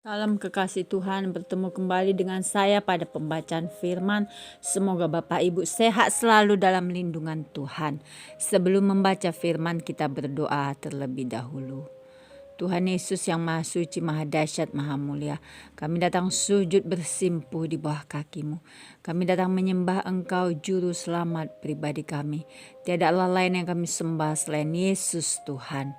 Salam kekasih Tuhan, bertemu kembali dengan saya pada pembacaan firman. Semoga Bapak Ibu sehat selalu dalam lindungan Tuhan. Sebelum membaca firman, kita berdoa terlebih dahulu. Tuhan Yesus yang Maha Suci, Maha Dahsyat, Maha Mulia, kami datang sujud bersimpuh di bawah kaki-Mu. Kami datang menyembah Engkau, Juru Selamat pribadi kami. Tiada Allah lain yang kami sembah selain Yesus Tuhan.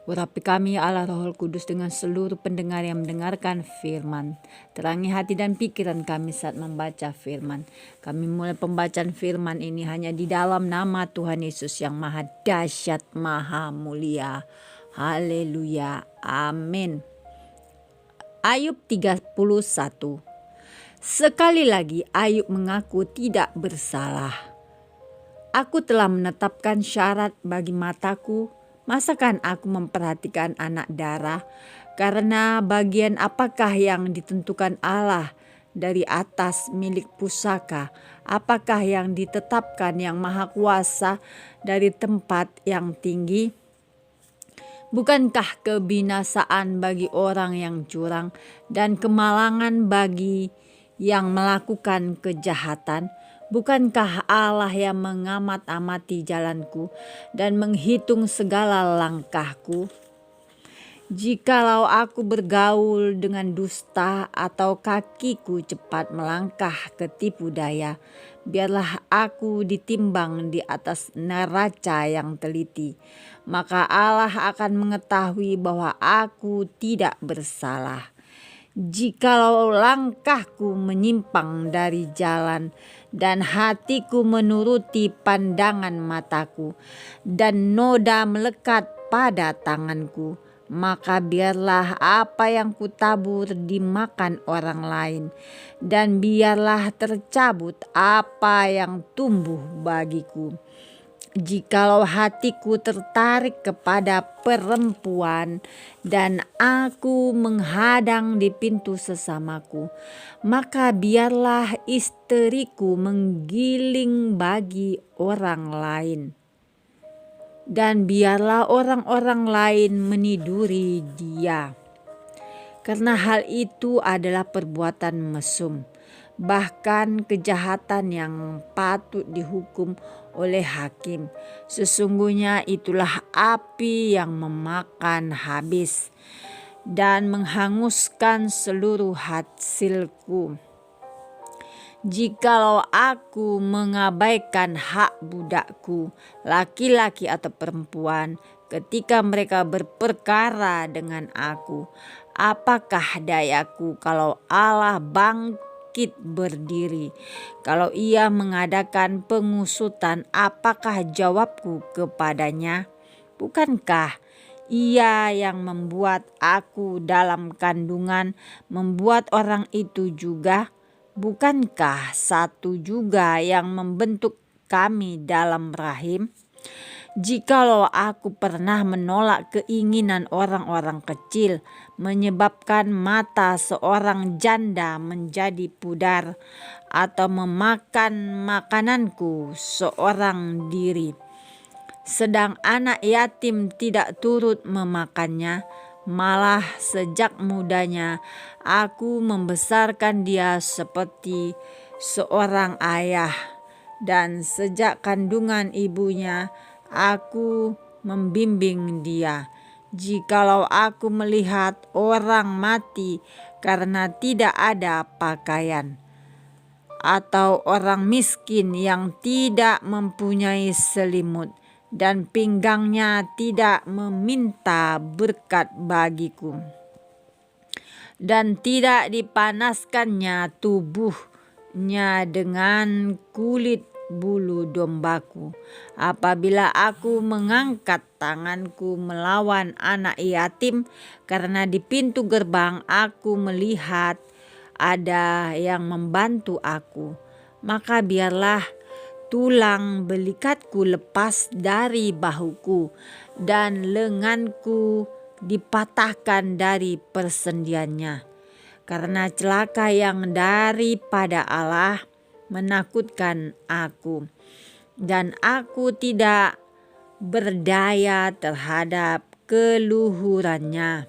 Urapi kami Allah Roh Kudus dengan seluruh pendengar yang mendengarkan firman. Terangi hati dan pikiran kami saat membaca firman. Kami mulai pembacaan firman ini hanya di dalam nama Tuhan Yesus yang Maha Dahsyat, Maha Mulia. Haleluya. Amin. Ayub 31. Sekali lagi Ayub mengaku tidak bersalah. Aku telah menetapkan syarat bagi mataku. Masakan aku memperhatikan anak darah? Karena bagian apakah yang ditentukan Allah dari atas milik pusaka? Apakah yang ditetapkan yang maha kuasa dari tempat yang tinggi? Bukankah kebinasaan bagi orang yang curang dan kemalangan bagi yang melakukan kejahatan? Bukankah Allah yang mengamat-amati jalanku dan menghitung segala langkahku? Jikalau aku bergaul dengan dusta atau kakiku cepat melangkah ke tipu daya, biarlah aku ditimbang di atas neraca yang teliti. Maka Allah akan mengetahui bahwa aku tidak bersalah. Jikalau langkahku menyimpang dari jalan dan hatiku menuruti pandangan mataku dan noda melekat pada tanganku, maka biarlah apa yang kutabur dimakan orang lain dan biarlah tercabut apa yang tumbuh bagiku. Jikalau hatiku tertarik kepada perempuan dan aku menghadang di pintu sesamaku, maka biarlah istriku menggiling bagi orang lain. Dan biarlah orang-orang lain meniduri dia. Karena hal itu adalah perbuatan mesum, bahkan kejahatan yang patut dihukum oleh hakim. Sesungguhnya itulah api yang memakan habis dan menghanguskan seluruh hasilku. Jikalau aku mengabaikan hak budakku, laki-laki atau perempuan, ketika mereka berperkara dengan aku, apakah dayaku kalau Allah bangkit berdiri? Kalau ia mengadakan pengusutan, apakah jawabku kepadanya? Bukankah ia yang membuat aku dalam kandungan, membuat orang itu juga? Bukankah satu juga yang membentuk kami dalam rahim? Jikalau aku pernah menolak keinginan orang-orang kecil, menyebabkan mata seorang janda menjadi pudar, atau memakan makananku seorang diri, sedang anak yatim tidak turut memakannya, malah sejak mudanya aku membesarkan dia seperti seorang ayah, dan sejak kandungan ibunya aku membimbing dia. Jikalau aku melihat orang mati karena tidak ada pakaian, atau orang miskin yang tidak mempunyai selimut, dan pinggangnya tidak meminta berkat bagiku, dan tidak dipanaskannya tubuhnya dengan kulit bulu dombaku. Apabila aku mengangkat tanganku melawan anak yatim, karena di pintu gerbang aku melihat ada yang membantu aku, maka biarlah tulang belikatku lepas dari bahuku dan lenganku dipatahkan dari persendiannya. Karena celaka yang daripada Allah menakutkan aku, dan aku tidak berdaya terhadap keluhurannya.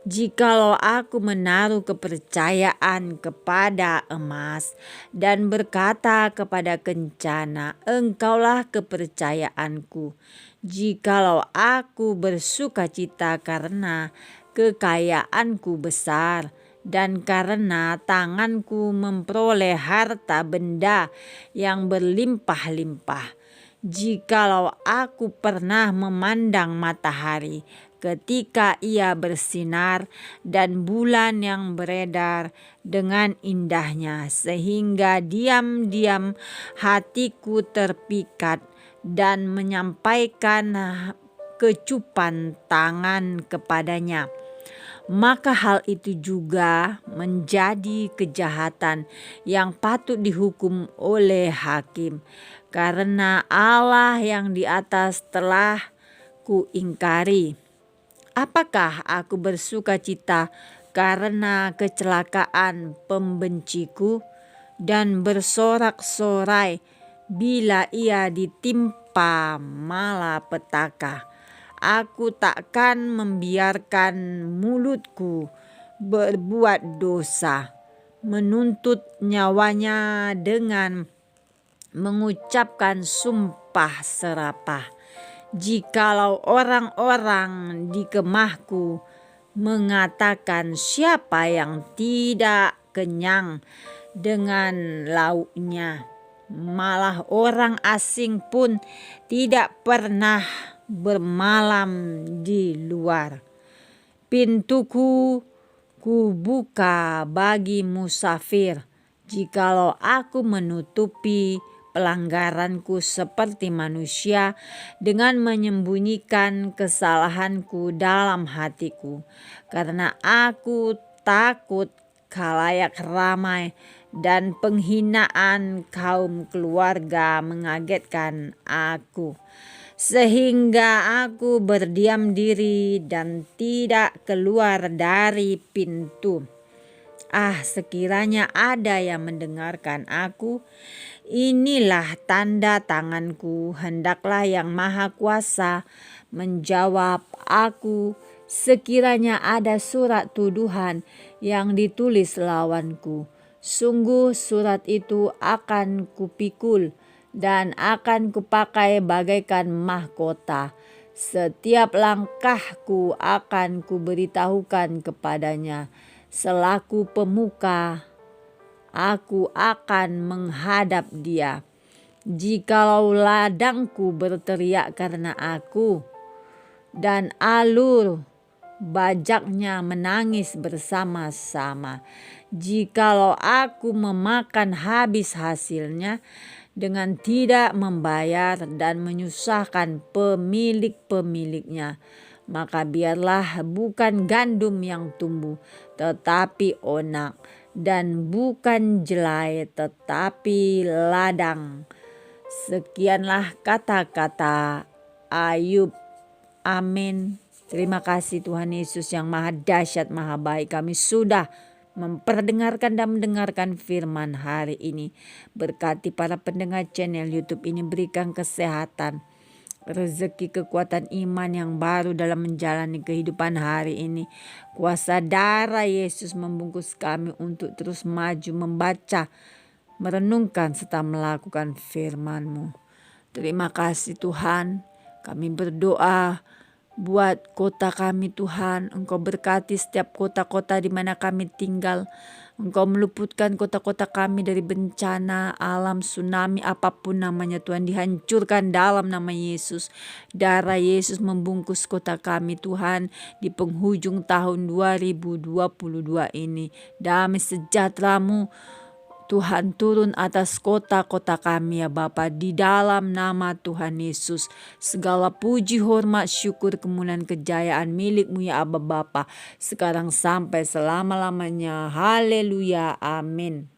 Jikalau aku menaruh kepercayaan kepada emas dan berkata kepada kencana, Engkaulah kepercayaanku. Jikalau aku bersukacita karena kekayaanku besar dan karena tanganku memperoleh harta benda yang berlimpah-limpah. Jikalau aku pernah memandang matahari ketika ia bersinar dan bulan yang beredar dengan indahnya, sehingga diam-diam hatiku terpikat dan menyampaikan kecupan tangan kepadanya, maka hal itu juga menjadi kejahatan yang patut dihukum oleh hakim, karena Allah yang di atas telah kuingkari. Apakah aku bersukacita karena kecelakaan pembenciku dan bersorak-sorai bila ia ditimpa malapetaka? Aku takkan membiarkan mulutku berbuat dosa, menuntut nyawanya dengan mengucapkan sumpah serapah. Jikalau orang-orang di kemahku mengatakan, siapa yang tidak kenyang dengan lauknya, malah orang asing pun tidak pernah bermalam di luar. Pintuku kubuka bagi musafir, jikalau aku menutupi pelanggaranku seperti manusia dengan menyembunyikan kesalahanku dalam hatiku, karena aku takut khalayak ramai dan penghinaan kaum keluarga mengagetkan aku, sehingga aku berdiam diri dan tidak keluar dari pintu. Sekiranya ada yang mendengarkan aku, inilah tanda tanganku, hendaklah Yang Maha Kuasa menjawab aku. Sekiranya ada surat tuduhan yang ditulis lawanku, sungguh surat itu akan kupikul dan akan kupakai bagaikan mahkota. Setiap langkahku akan kuberitahukan kepadanya. Selaku pemuka, aku akan menghadap dia. Jikalau ladangku berteriak karena aku, dan alur bajaknya menangis bersama-sama, jikalau aku memakan habis hasilnya dengan tidak membayar dan menyusahkan pemilik-pemiliknya, maka biarlah bukan gandum yang tumbuh, tetapi onak, dan bukan jelai, tetapi ladang. Sekianlah kata-kata Ayub. Amin. Terima kasih Tuhan Yesus yang maha dahsyat, maha baik. Kami sudah memperdengarkan dan mendengarkan firman hari ini. Berkati para pendengar channel YouTube ini, berikan kesehatan, rezeki, kekuatan iman yang baru dalam menjalani kehidupan hari ini. Kuasa darah Yesus membungkus kami untuk terus maju membaca, merenungkan serta melakukan firman-Mu. Terima kasih Tuhan. Kami berdoa buat kota kami Tuhan. Engkau berkati setiap kota-kota di mana kami tinggal. Engkau meluputkan kota-kota kami dari bencana alam, tsunami, apapun namanya Tuhan, dihancurkan dalam nama Yesus. Darah Yesus membungkus kota kami Tuhan di penghujung tahun 2022 ini. Damai sejahtera-Mu Tuhan turun atas kota-kota kami ya Bapa, di dalam nama Tuhan Yesus. Segala puji, hormat, syukur, kemuliaan, kejayaan milik-Mu ya Aba Bapa, sekarang sampai selama-lamanya. Haleluya, amin.